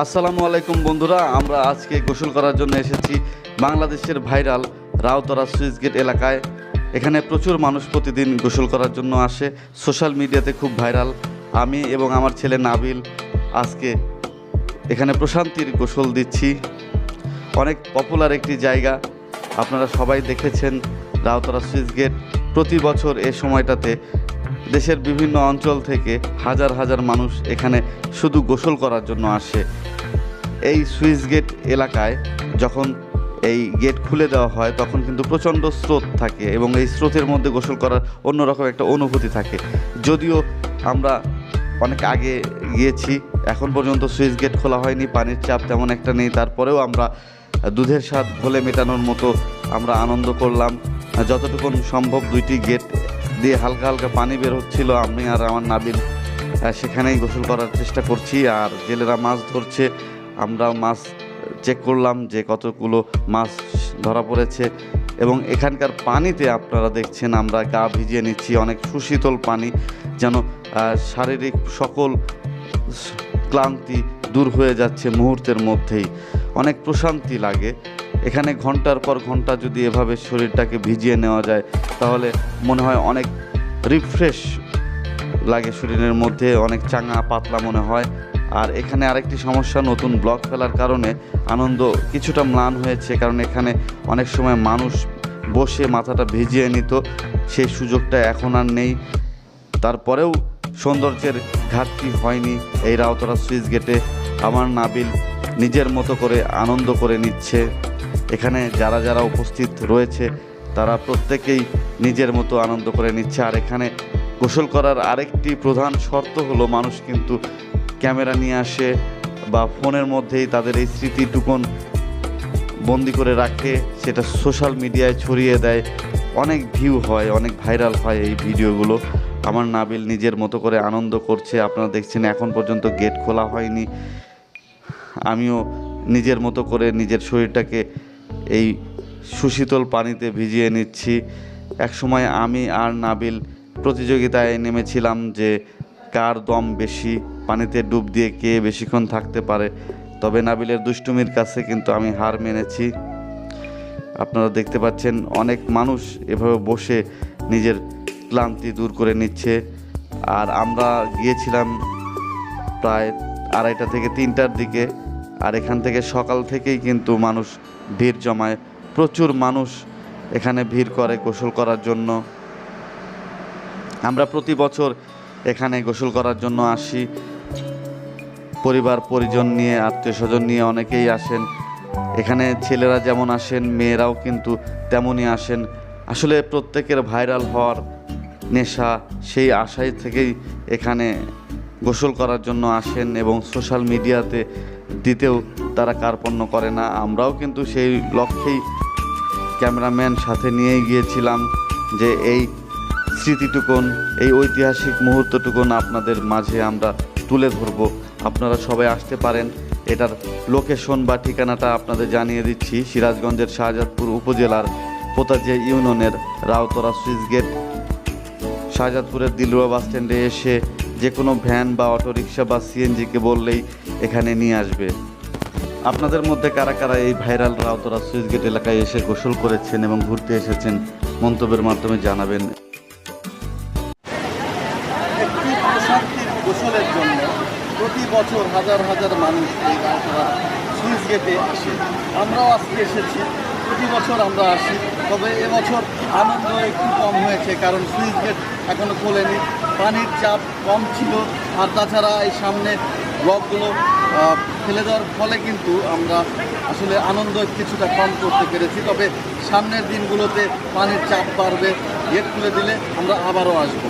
আসসালামু আলাইকুম বন্ধুরা, আমরা আজকে গোসল করার জন্য এসেছি বাংলাদেশের ভাইরাল রাউতরা সুইচ গেট এলাকায়। এখানে প্রচুর মানুষ প্রতিদিন গোসল করার জন্য আসে, সোশ্যাল মিডিয়াতে খুব ভাইরাল। আমি এবং আমার ছেলে নাবিল আজকে এখানে প্রশান্তির গোসল দিচ্ছি। অনেক পপুলার একটি জায়গা, আপনারা সবাই দেখেছেন রাউতরা সুইচ গেট। প্রতি বছর এ সময়টাতে দেশের বিভিন্ন অঞ্চল থেকে হাজার হাজার মানুষ এখানে শুধু গোসল করার জন্য আসে। এই সুইচ গেট এলাকায় যখন এই গেট খুলে দেওয়া হয় তখন কিন্তু প্রচণ্ড স্রোত থাকে এবং এই স্রোতের মধ্যে গোসল করার অন্যরকম একটা অনুভূতি থাকে। যদিও আমরা অনেক আগে গিয়েছি, এখন পর্যন্ত সুইচ গেট খোলা হয়নি, পানির চাপ তেমন একটা নেই, তারপরেও আমরা দুধের স্বাদ ঘোলে মেটানোর মতো আমরা আনন্দ করলাম। যতটুকু সম্ভব দুইটি গেট দিয়ে হালকা হালকা পানি বের হচ্ছিল, আমি আর আমার নাবিল সেখানেই গোসল করার চেষ্টা করছি। আর জেলেরা মাছ ধরছে, আমরাও মাছ চেক করলাম যে কতগুলো মাছ ধরা পড়েছে। এবং এখানকার পানিতে আপনারা দেখছেন আমরা গা ভিজিয়ে নিচ্ছি, অনেক সুশীতল পানি, যেন শারীরিক সকল ক্লান্তি দূর হয়ে যাচ্ছে মুহূর্তের মধ্যেই। অনেক প্রশান্তি লাগে এখানে। ঘন্টার পর ঘন্টা যদি এভাবে শরীরটাকে ভিজিয়ে নেওয়া যায় তাহলে মনে হয় অনেক রিফ্রেশ লাগে শরীরের মধ্যে, অনেক চাঙা পাতলা মনে হয়। আর এখানে আরেকটি সমস্যা, নতুন ব্লক ফেলার কারণে আনন্দ কিছুটা ম্লান হয়েছে, কারণ এখানে অনেক সময় মানুষ বসে মাথাটা ভিজিয়ে নিত, সেই সুযোগটা এখন আর নেই। তারপরেও সৌন্দর্যের ঘাটতি হয়নি এই রাউতরা সুইচ গেটে। আমার নাবিল নিজের মতো করে আনন্দ করে নিচ্ছে। এখানে যারা যারা উপস্থিত রয়েছে তারা প্রত্যেকেই নিজের মতো আনন্দ করে নিচ্ছে। আর এখানে গোসল করার আরেকটি প্রধান শর্ত হলো মানুষ কিন্তু ক্যামেরা নিয়ে আসে বা ফোনের মধ্যেই তাদের এই স্মৃতিটুকুন বন্দি করে রাখে, সেটা সোশ্যাল মিডিয়ায় ছড়িয়ে দেয়, অনেক ভিউ হয়, অনেক ভাইরাল হয় এই ভিডিওগুলো। আমার নাবিল নিজের মতো করে আনন্দ করছে, আপনারা দেখছেন এখন পর্যন্ত গেট খোলা হয়নি। আমিও নিজের মতো করে নিজের শরীরটাকে এই সুশীতল পানিতে ভিজিয়ে নিচ্ছি। একসময় আমি আর নাবিল প্রতিযোগিতায় নেমেছিলাম যে কার দম বেশি, পানিতে ডুব দিয়ে কে বেশিক্ষণ থাকতে পারে। তবে নাবিলের দুষ্টুমির কাছে কিন্তু আমি হার মেনেছি। আপনারা দেখতে পাচ্ছেন অনেক মানুষ এভাবে বসে নিজের ক্লান্তি দূর করে নিচ্ছে। আর আমরা গিয়েছিলাম প্রায় 2:30 থেকে 3টার দিকে। আর এখান থেকে সকাল থেকেই কিন্তু মানুষ ভিড় জমায়, প্রচুর মানুষ এখানে ভিড় করে গোসল করার জন্য। আমরা প্রতি বছর এখানে গোসল করার জন্য আসি, পরিবার পরিজন নিয়ে, আত্মীয় স্বজন নিয়ে অনেকেই আসেন। এখানে ছেলেরা যেমন আসেন, মেয়েরাও কিন্তু তেমনই আসেন। আসলে প্রত্যেকের ভাইরাল হওয়ার নেশা, সেই আশায় থেকেই এখানে গোসল করার জন্য আসেন এবং সোশ্যাল মিডিয়াতে দিতেও তারা কার্পণ্য করে না। আমরাও কিন্তু সেই লক্ষ্যেই ক্যামেরাম্যান সাথে নিয়ে গিয়েছিলাম যে এই স্মৃতিটুকুন, এই ঐতিহাসিক মুহূর্তটুকুন আপনাদের মাঝে আমরা তুলে ধরব। আপনারা সবাই আসতে পারেন। এটার লোকেশন বা ঠিকানাটা আপনাদের জানিয়ে দিচ্ছি। সিরাজগঞ্জের শাহজাদপুর উপজেলার পোতাজিয়া ইউনিয়নের রাউতরা সুইচ গেট। শাহজাদপুরের দিলরুবা বাস স্ট্যান্ডে এসে যে কোনো ভ্যান বা অটোরিকশা বা সিএনজিকে বললেই এখানে নিয়ে আসবে। আপনাদের মধ্যে কারা কারা এই ভাইরাল রাউতরা সুইচ গেট এলাকায় এসে গোসল করেছেন এবং ঘুরতে এসেছেন মন্তব্যের মাধ্যমে জানাবেন। একটি প্রশান্তির গোসলের জন্য প্রতি বছর হাজার হাজার মানুষ এই রাউতরা সুইচ গেটে আসে। আমরাও আজকে এসেছি, প্রতি বছর আমরা আসি। তবে এবছর আনন্দ একটু কম হয়েছে, কারণ সুইচ গেট এখনও খোলেনি, পানির চাপ কম ছিল। আর তাছাড়া এই সামনে ব্লকগুলো ফেলে দেওয়ার ফলে কিন্তু আমরা আসলে আনন্দ কিছুটা কম করতে পেরেছি। তবে সামনের দিনগুলোতে পানির চাপ বাড়বে, গেট খুলে দিলে আমরা আবারও আসবো।